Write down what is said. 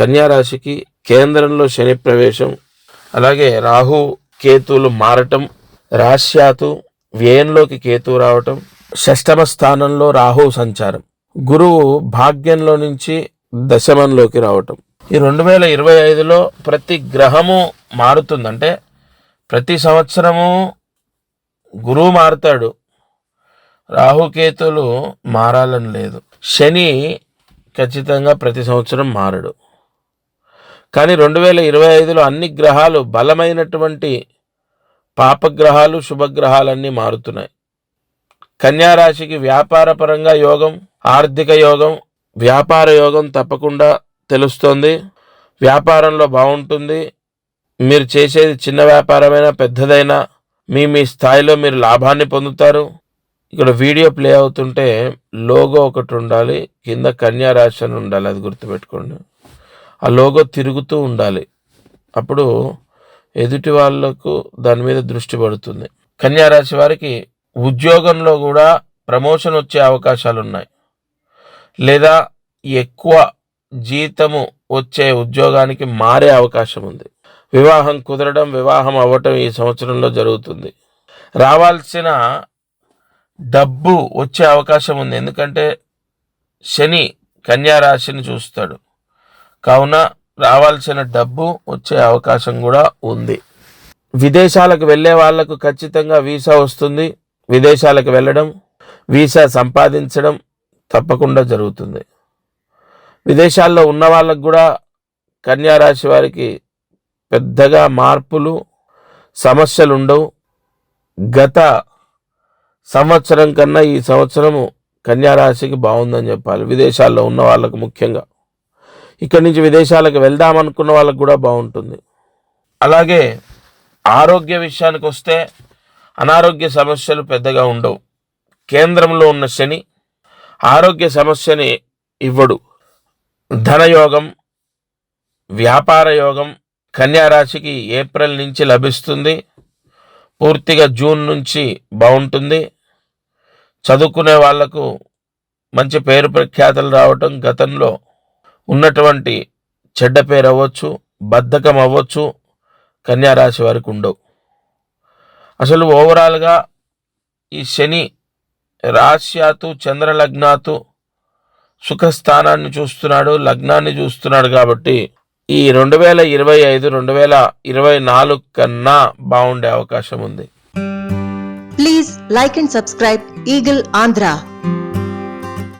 కన్యా రాశికి కేంద్రంలో శని ప్రవేశం, అలాగే రాహు కేతువులు మారటం, రాశ్యాతు వ్యయంలోకి కేతువు రావటం, షష్టమ స్థానంలో రాహు సంచారం, గురువు భాగ్యంలో నుంచి దశమంలోకి రావటం. ఈ 2025లో ప్రతి గ్రహము మారుతుందంటే ప్రతి సంవత్సరము గురువు మారుతాడు, రాహుకేతులు మారాలని లేదు. శని ఖచ్చితంగా ప్రతి సంవత్సరం మారడు. కానీ 2025లో అన్ని గ్రహాలు బలమైనటువంటి పాపగ్రహాలు శుభగ్రహాలన్నీ మారుతున్నాయి. కన్యా రాశికి వ్యాపారపరంగా యోగం, ఆర్థిక యోగం, వ్యాపార యోగం తప్పకుండా తెలుస్తోంది. వ్యాపారంలో బాగుంటుంది. మీరు చేసేది చిన్న వ్యాపారమైనా పెద్దదైనా మీ స్థాయిలో మీరు లాభాన్ని పొందుతారు. ఇక్కడ వీడియో ప్లే అవుతుంటే లోగో ఒకటి ఉండాలి, కింద కన్యా రాశి అని ఉండాలి, అది గుర్తుపెట్టుకోండి. ఆ లోగో తిరుగుతూ ఉండాలి, అప్పుడు ఎదుటి వాళ్లకు దాని మీద దృష్టి పడుతుంది. కన్యా రాశి వారికి ఉద్యోగంలో కూడా ప్రమోషన్ వచ్చే అవకాశాలు ఉన్నాయి, లేదా ఎక్కువ జీతము వచ్చే ఉద్యోగానికి మారే అవకాశం ఉంది. వివాహం కుదరడం, వివాహం అవ్వటం ఈ సంవత్సరంలో జరుగుతుంది. రావాల్సిన డబ్బు వచ్చే అవకాశం ఉంది, ఎందుకంటే శని కన్యా రాశిని చూస్తాడు, కావున రావాల్సిన డబ్బు వచ్చే అవకాశం కూడా ఉంది. విదేశాలకు వెళ్ళే వాళ్లకు ఖచ్చితంగా వీసా వస్తుంది. విదేశాలకు వెళ్ళడం, వీసా సంపాదించడం తప్పకుండా జరుగుతుంది. విదేశాల్లో ఉన్న వాళ్ళకు కూడా కన్యా రాశి వారికి పెద్దగా మార్పులు, సమస్యలు ఉండవు. గత సంవత్సరం కన్నా ఈ సంవత్సరము కన్యా రాశికి బాగుందని చెప్పాలి. విదేశాల్లో ఉన్న వాళ్ళకు ముఖ్యంగా, ఇక్కడి నుంచి విదేశాలకు వెళ్దామనుకున్న వాళ్ళకు కూడా బాగుంటుంది. అలాగే ఆరోగ్య విషయానికి వస్తే అనారోగ్య సమస్యలు పెద్దగా ఉండవు. కేంద్రంలో ఉన్న శని ఆరోగ్య సమస్యని ఇవ్వడు. ధనయోగం, వ్యాపార యోగం కన్యా రాశికి ఏప్రిల్ నుంచి లభిస్తుంది. పూర్తిగా జూన్ నుంచి బాగుంటుంది. చదువుకునే వాళ్లకు మంచి పేరు ప్రఖ్యాతలు రావటం, గతంలో ఉన్నటువంటి చెడ్డ పేరు అవ్వచ్చు, బద్ధకం అవ్వచ్చు, కన్యా రాశి వారికి ఉండవు. అసలు ఓవరాల్గా ఈ శని రాశ్యాతు చంద్రలగ్నాతు సుఖస్థానాన్ని చూస్తున్నాడు, లగ్నాన్ని చూస్తున్నాడు. కాబట్టి ఈ 2025 2024 కన్నా బాగుండే అవకాశం ఉంది. Please like and subscribe eagle Andhra.